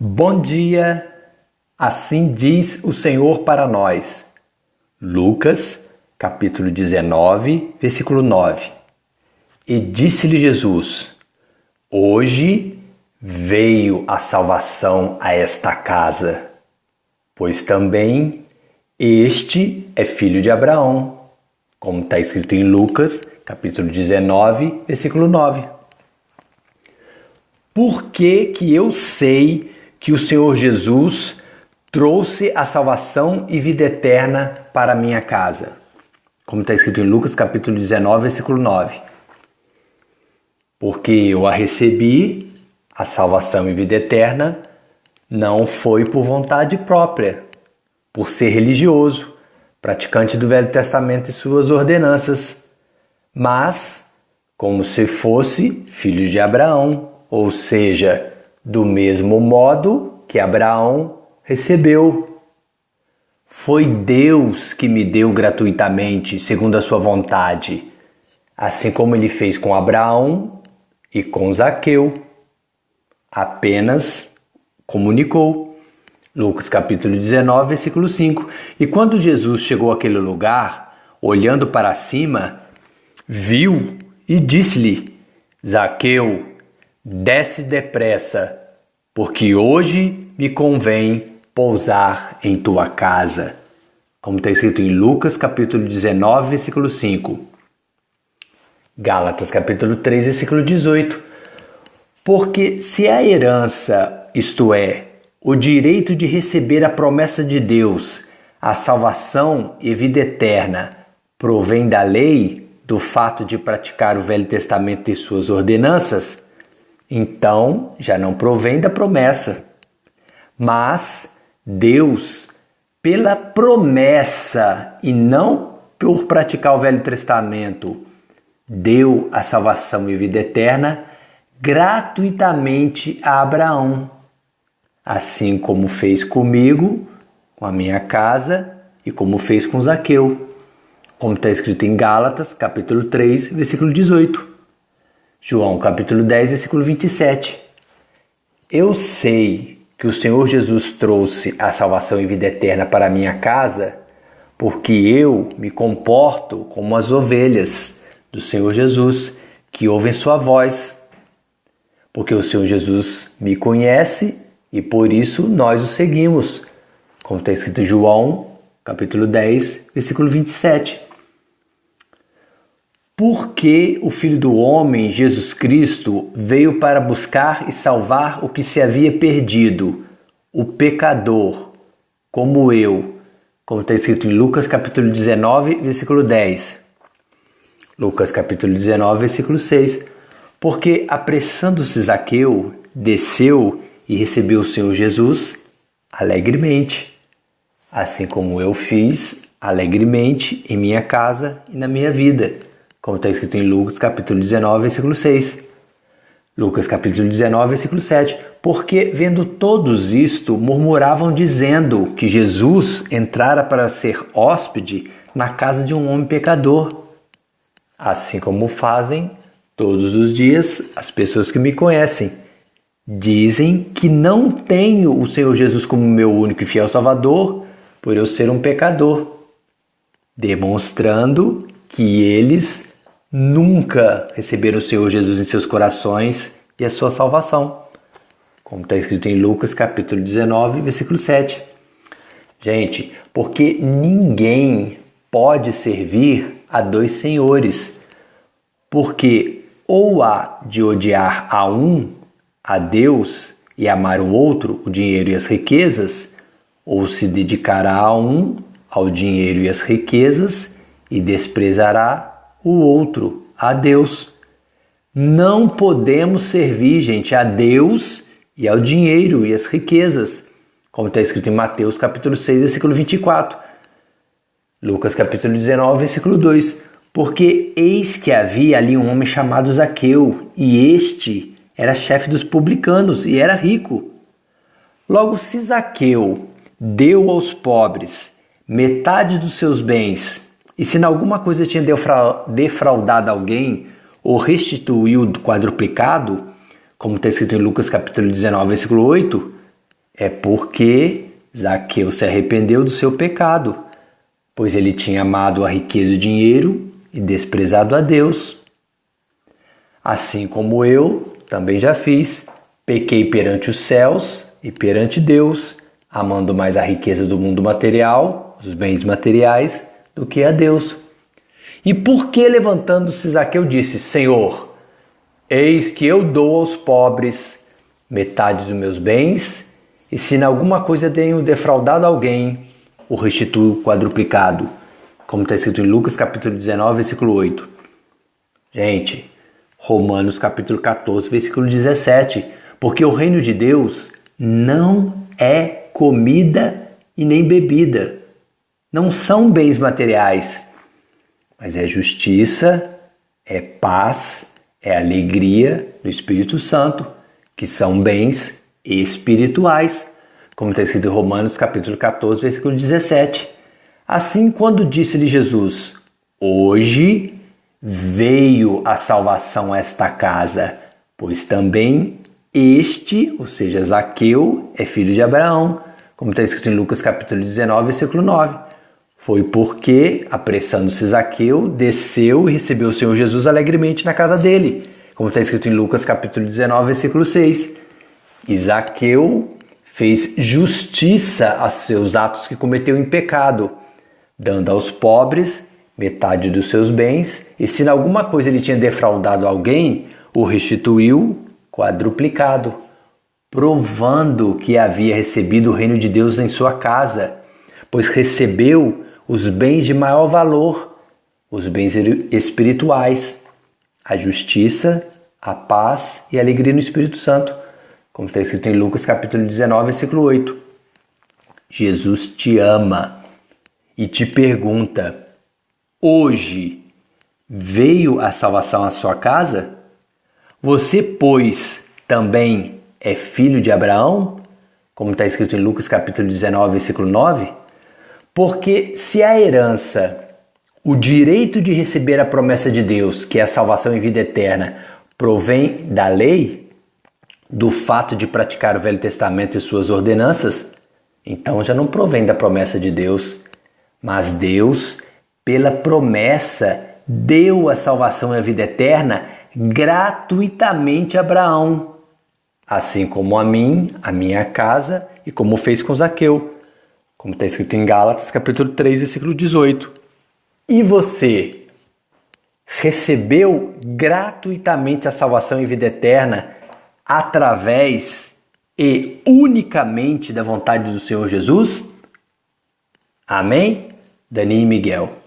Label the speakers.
Speaker 1: Bom dia, assim diz o Senhor para nós. Lucas, capítulo 19, versículo 9. E disse-lhe Jesus: Hoje veio a salvação a esta casa, pois também este é filho de Abraão, como está escrito em Lucas, capítulo 19, versículo 9. Por que eu sei que o Senhor Jesus trouxe a salvação e vida eterna para a minha casa? Como está escrito em Lucas capítulo 19, versículo 9. Porque eu a recebi, a salvação e vida eterna, não foi por vontade própria, por ser religioso, praticante do Velho Testamento e suas ordenanças, mas como se fosse filho de Abraão, ou seja, do mesmo modo que Abraão recebeu. Foi Deus que me deu gratuitamente, segundo a sua vontade, assim como ele fez com Abraão e com Zaqueu. Apenas comunicou. Lucas capítulo 19, versículo 5. E quando Jesus chegou àquele lugar, olhando para cima, viu e disse-lhe: Zaqueu, desce depressa, porque hoje me convém pousar em tua casa. Como está escrito em Lucas capítulo 19, versículo 5. Gálatas capítulo 3, versículo 18. Porque se a herança, isto é, o direito de receber a promessa de Deus, a salvação e vida eterna, provém da lei, do fato de praticar o Velho Testamento e suas ordenanças, então já não provém da promessa. Mas Deus, pela promessa e não por praticar o Velho Testamento, deu a salvação e vida eterna gratuitamente a Abraão, assim como fez comigo, com a minha casa e como fez com Zaqueu, como está escrito em Gálatas, capítulo 3, versículo 18. João, capítulo 10, versículo 27. Eu sei que o Senhor Jesus trouxe a salvação e vida eterna para a minha casa, porque eu me comporto como as ovelhas do Senhor Jesus, que ouvem sua voz. Porque o Senhor Jesus me conhece e por isso nós o seguimos, como está escrito em João, capítulo 10, versículo 27. Porque o Filho do Homem, Jesus Cristo, veio para buscar e salvar o que se havia perdido, o pecador, como eu, como está escrito em Lucas capítulo 19, versículo 10. Lucas capítulo 19, versículo 6. Porque, apressando-se Zaqueu, desceu e recebeu o Senhor Jesus alegremente, assim como eu fiz alegremente em minha casa e na minha vida, como está escrito em Lucas capítulo 19, versículo 6. Lucas capítulo 19, versículo 7. Porque, vendo todos isto, murmuravam dizendo que Jesus entrara para ser hóspede na casa de um homem pecador, assim como fazem todos os dias as pessoas que me conhecem. Dizem que não tenho o Senhor Jesus como meu único e fiel Salvador, por eu ser um pecador, demonstrando que eles nunca receberam o Senhor Jesus em seus corações e a sua salvação, como está escrito em Lucas capítulo 19, versículo 7. Gente, porque ninguém pode servir a dois senhores, porque ou há de odiar a um, a Deus, e amar o outro, o dinheiro e as riquezas, ou se dedicará a um, ao dinheiro e as riquezas, e desprezará o outro, a Deus. Não podemos servir, gente, a Deus e ao dinheiro e às riquezas, como está escrito em Mateus capítulo 6, versículo 24. Lucas capítulo 19, versículo 2. Porque eis que havia ali um homem chamado Zaqueu, e este era chefe dos publicanos e era rico. Logo, se Zaqueu deu aos pobres metade dos seus bens, e se em alguma coisa tinha defraudado alguém, ou restituiu quadruplicado, como está escrito em Lucas capítulo 19, versículo 8, É porque Zaqueu se arrependeu do seu pecado, pois ele tinha amado a riqueza e o dinheiro e desprezado a Deus. Assim como eu também já fiz, pequei perante os céus e perante Deus, amando mais a riqueza do mundo material, os bens materiais, do que a Deus. E por que, levantando-se, Zaqueu disse: Senhor, eis que eu dou aos pobres metade dos meus bens, e se em alguma coisa tenho defraudado alguém, o restituo quadruplicado. Como está escrito em Lucas capítulo 19, versículo 8. Gente, Romanos capítulo 14, versículo 17. Porque o reino de Deus não é comida e nem bebida. Não são bens materiais, mas é justiça, é paz, é alegria do Espírito Santo, que são bens espirituais, como está escrito em Romanos capítulo 14, versículo 17. Assim, quando disse-lhe Jesus: hoje veio a salvação a esta casa, pois também este, ou seja, Zaqueu, é filho de Abraão, como está escrito em Lucas capítulo 19, versículo 9. Foi porque, apressando-se Zaqueu, desceu e recebeu o Senhor Jesus alegremente na casa dele, como está escrito em Lucas capítulo 19, versículo 6. E Zaqueu fez justiça a seus atos que cometeu em pecado, dando aos pobres metade dos seus bens, e se em alguma coisa ele tinha defraudado alguém, o restituiu quadruplicado, provando que havia recebido o reino de Deus em sua casa, pois recebeu os bens de maior valor, os bens espirituais, a justiça, a paz e a alegria no Espírito Santo, como está escrito em Lucas capítulo 19, versículo 8. Jesus te ama e te pergunta: hoje veio a salvação à sua casa? Você, pois, também é filho de Abraão? Como está escrito em Lucas capítulo 19, versículo 9. Porque se a herança, o direito de receber a promessa de Deus, que é a salvação em vida eterna, provém da lei, do fato de praticar o Velho Testamento e suas ordenanças, então já não provém da promessa de Deus, mas Deus, pela promessa, deu a salvação e a vida eterna gratuitamente a Abraão, assim como a mim, a minha casa, e como fez com Zaqueu, como está escrito em Gálatas capítulo 3, versículo 18. E você recebeu gratuitamente a salvação e vida eterna através e unicamente da vontade do Senhor Jesus? Amém? Dani e Miguel.